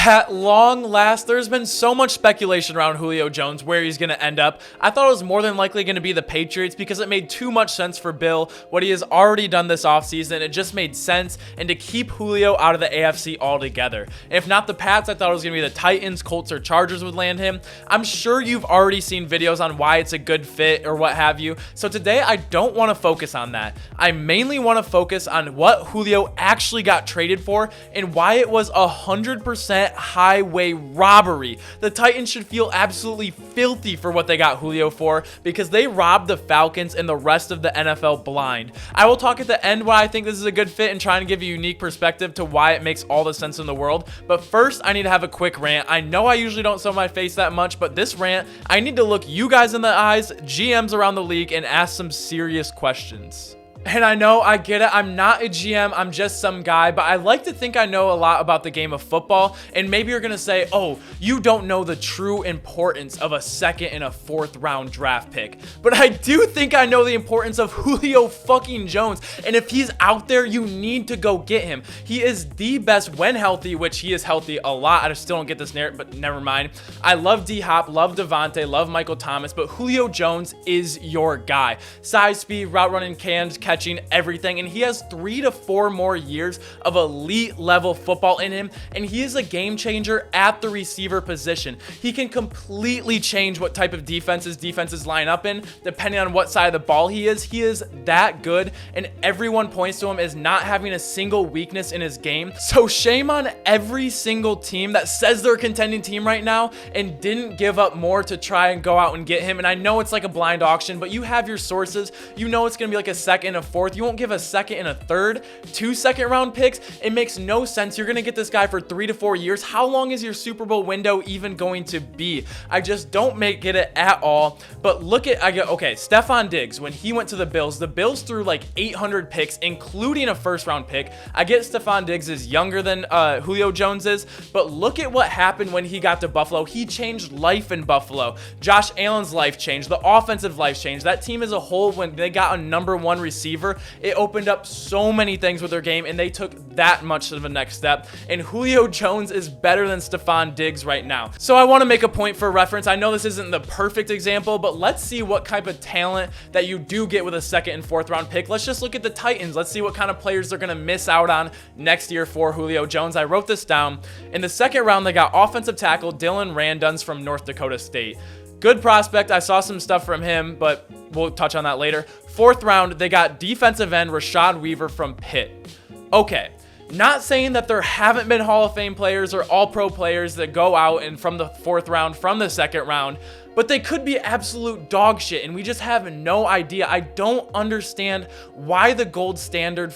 At long last, there's been so much speculation around Julio Jones, where he's going to end up. I thought it was more than likely going to be the Patriots because it made too much sense for Bill, what he has already done this offseason. It just made sense, and to keep Julio out of the AFC altogether. If not the Pats, I thought it was going to be the Titans, Colts, or Chargers would land him. I'm sure you've already seen videos on why it's a good fit or what have you. So today, I don't want to focus on that. I mainly want to focus on what Julio actually got traded for and why it was 100% highway robbery. The Titans should feel absolutely filthy for what they got Julio for because they robbed the Falcons and the rest of the NFL blind. I will talk at the end why I think this is a good fit and try and give a unique perspective to why it makes all the sense in the world. But first, I need to have a quick rant. I know I usually don't show my face that much, but this rant, I need to look you guys in the eyes, GMs around the league, and ask some serious questions. And I know, I get it, I'm not a GM, I'm just some guy, but I like to think I know a lot about the game of football, and maybe you're gonna say, oh, you don't know the true importance of a second and a fourth round draft pick. But I do think I know the importance of Julio fucking Jones, and if he's out there, you need to go get him. He is the best when healthy, which he is healthy a lot. I still don't get this narrative, but never mind. I love D-Hop, love Devontae, love Michael Thomas, but Julio Jones is your guy. Size, speed, route running, cans, catching, everything, and he has 3 to 4 more years of elite level football in him, and he is a game changer at the receiver position. He can completely change what type of defenses line up in depending on what side of the ball he is. He is that good, and everyone points to him as not having a single weakness in his game. So shame on every single team that says they're a contending team right now and didn't give up more to try and go out and get him. And I know it's like a blind auction, but you have your sources. You know it's gonna be like a second, a fourth. You won't give a second and a third 2 second-round picks. It makes no sense. You're gonna get this guy for 3 to 4 years. How long is your Super Bowl window even going to be? I just don't get it at all. But look at, okay, Stephon Diggs, when he went to the Bills threw like 800 picks, including a first-round pick. I get Stephon Diggs is younger than Julio Jones is, but look at what happened when he got to Buffalo. He changed life in Buffalo. Josh Allen's life changed. The offensive life changed. That team as a whole, when they got a #1 receiver, it opened up so many things with their game, and they took that much of a next step. And Julio Jones is better than Stephon Diggs right now. So I want to make a point for reference. I know this isn't the perfect example, but let's see what type of talent that you do get with a second and fourth round pick. Let's just look at the Titans. Let's see what kind of players they're going to miss out on next year for Julio Jones. I wrote this down. In the second round, they got offensive tackle Dylan Randuns from North Dakota State. Good prospect. I saw some stuff from him, but we'll touch on that later. Fourth round, they got defensive end Rashad Weaver from Pitt. Okay, not saying that there haven't been Hall of Fame players or all-pro players that go out and from the fourth round, from the second round, but they could be absolute dog shit, and we just have no idea. I don't understand why the gold standard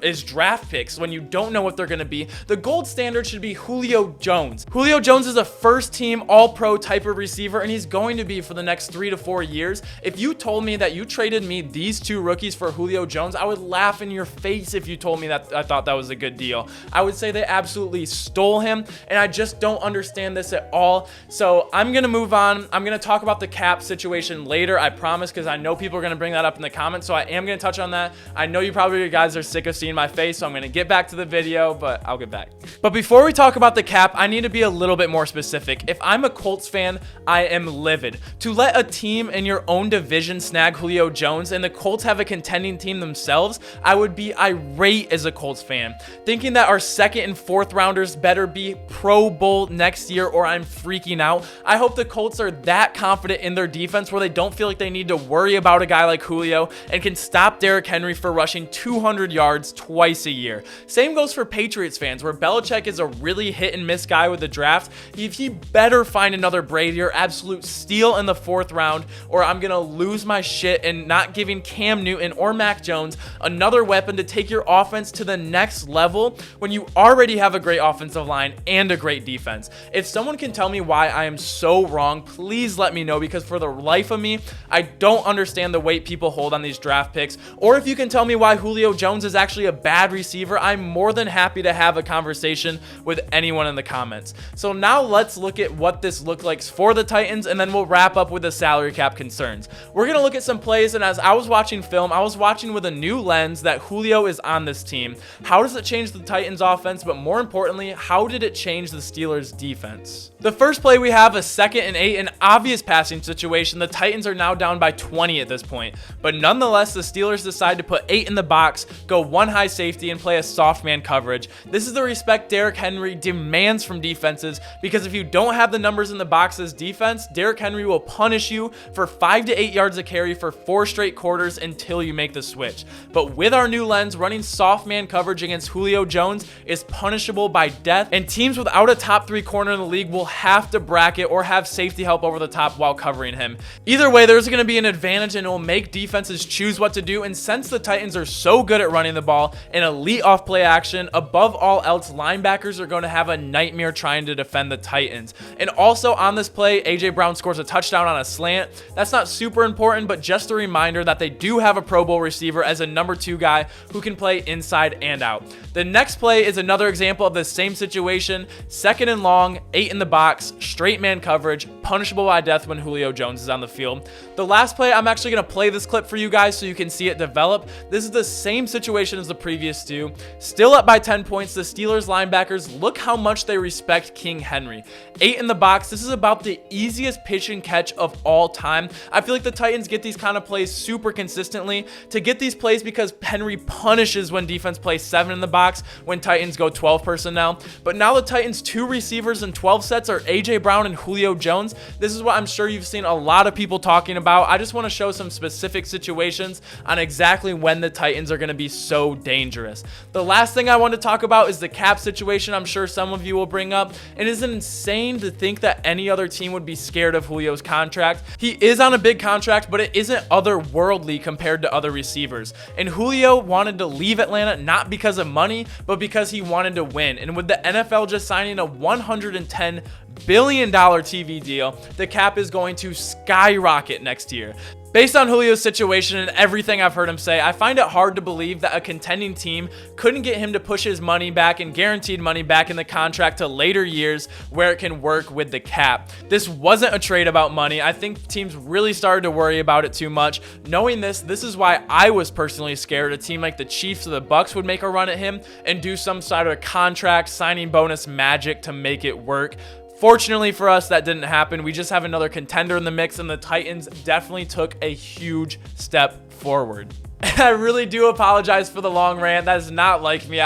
is draft picks when you don't know what they're going to be. The gold standard should be Julio Jones. Julio Jones is a first-team all-pro type of receiver, and he's going to be for the next 3 to 4 years. If you told me that you traded me these 2 rookies for Julio Jones, I would laugh in your face if you told me that I thought that was a good deal. I would say they absolutely stole him, and I just don't understand this at all. So I'm going to move on. I'm going to talk about the cap situation later, I promise, because I know people are going to bring that up in the comments, so I am going to touch on that. I know you guys are sick of seeing my face, so I'm going to get back to the video, but I'll get back. But before we talk about the cap, I need to be a little bit more specific. If I'm a Colts fan, I am livid. To let a team in your own division snag Julio Jones and the Colts have a contending team themselves, I would be irate as a Colts fan, thinking that our second and fourth rounders better be Pro Bowl next year or I'm freaking out. I hope the Colts are that confident in their defense where they don't feel like they need to worry about a guy like Julio and can stop Derrick Henry for rushing 200 yards twice a year. Same goes for Patriots fans, where Belichick is a really hit and miss guy with the draft. He better find another Brady or absolute steal in the fourth round, or I'm gonna lose my shit and not giving Cam Newton or Mac Jones another weapon to take your offense to the next level when you already have a great offensive line and a great defense. If someone can tell me why I am so wrong, please please let me know, because for the life of me, I don't understand the weight people hold on these draft picks. Or if you can tell me why Julio Jones is actually a bad receiver, I'm more than happy to have a conversation with anyone in the comments. So now let's look at what this looked like for the Titans, and then we'll wrap up with the salary cap concerns. We're going to look at some plays, and as I was watching film, I was watching with a new lens that Julio is on this team. How does it change the Titans offense? But more importantly, how did it change the Steelers defense? The first play we have a 2nd and 8, an obvious passing situation. The Titans are now down by 20 at this point, but nonetheless, the Steelers decide to put 8 in the box, go 1 high safety, and play a soft man coverage. This is the respect Derrick Henry demands from defenses, because if you don't have the numbers in the box as defense, Derrick Henry will punish you for 5 to 8 yards of carry for 4 straight quarters until you make the switch. But with our new lens, running soft man coverage against Julio Jones is punishable by death, and teams without a top 3 corner in the league will have to bracket or have safety help over the top while covering him. Either way, there's going to be an advantage, and it will make defenses choose what to do. And since the Titans are so good at running the ball and elite off play action, above all else, linebackers are going to have a nightmare trying to defend the Titans. And also on this play, AJ Brown scores a touchdown on a slant. That's not super important, but just a reminder that they do have a Pro Bowl receiver as a number 2 guy who can play inside and out. The next play is another example of the same situation. 2nd and long, 8 in the box, straight man coverage, punishable by death when Julio Jones is on the field. The last play, I'm actually going to play this clip for you guys so you can see it develop. This is the same situation as the previous 2. Still up by 10 points. The Steelers linebackers, look how much they respect King Henry. 8 in the box. This is about the easiest pitch and catch of all time. I feel like the Titans get these kind of plays super consistently. To get these plays because Henry punishes when defense plays 7 in the box when Titans go 12 personnel. But now the Titans' 2 receivers in 12 sets are AJ Brown and Julio Jones. This is what I'm sure you've seen a lot of people talking about. I just want to show some specific situations on exactly when the Titans are going to be so dangerous. The last thing I want to talk about is the cap situation. I'm sure some of you will bring up. It is insane to think that any other team would be scared of Julio's contract. He is on a big contract, but it isn't otherworldly compared to other receivers. And Julio wanted to leave Atlanta not because of money, but because he wanted to win. And with the NFL just signing a $110 billion TV deal, the cap is going to skyrocket next year. Based on Julio's situation and everything I've heard him say, I find it hard to believe that a contending team couldn't get him to push his money back and guaranteed money back in the contract to later years where it can work with the cap. This wasn't a trade about money. I think teams really started to worry about it too much. Knowing this is why I was personally scared a team like the Chiefs or the Bucks would make a run at him and do some sort of contract signing bonus magic to make it work. Fortunately for us, that didn't happen. We just have another contender in the mix, and the Titans definitely took a huge step forward. I really do apologize for the long rant. That is not like me.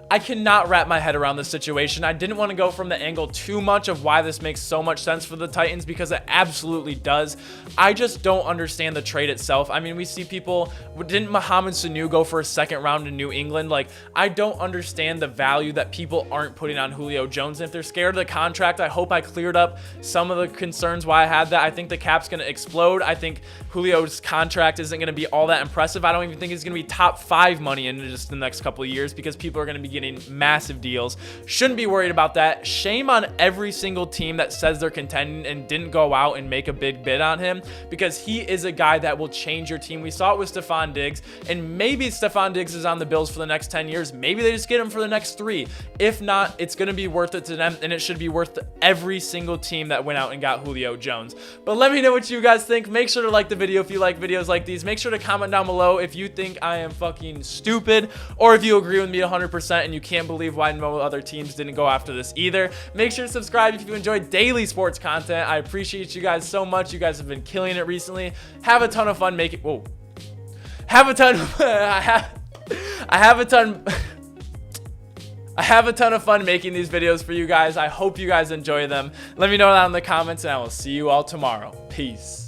I cannot wrap my head around this situation. I didn't want to go from the angle too much of why this makes so much sense for the Titans, because it absolutely does. I just don't understand the trade itself. I mean, we see people, didn't Mohamed Sanu go for a 2nd round in New England? Like, I don't understand the value that people aren't putting on Julio Jones. And if they're scared of the contract, I hope I cleared up some of the concerns why I had that. I think the cap's going to explode. I think Julio's contract isn't going to be all that impressive. I don't even think he's going to be top 5 money in just the next couple of years, because people are going to be getting massive deals. Shouldn't be worried about that. Shame on every single team that says they're contending and didn't go out and make a big bid on him, because he is a guy that will change your team. We saw it with Stephon Diggs, and maybe Stephon Diggs is on the Bills for the next 10 years. Maybe they just get him for the next 3. If not, it's going to be worth it to them, and it should be worth to every single team that went out and got Julio Jones. But let me know what you guys think. Make sure to like the video if you like videos like these. Make sure to comment down below if you think I am fucking stupid, or if you agree with me 100% and you can't believe why no other teams didn't go after this either. Make sure to subscribe if you enjoy daily sports content. I appreciate you guys so much. You guys have been killing it recently. Have a ton of fun making I have a ton of fun making these videos for you guys. I hope you guys enjoy them. Let me know that in the comments, and I will see you all tomorrow. Peace.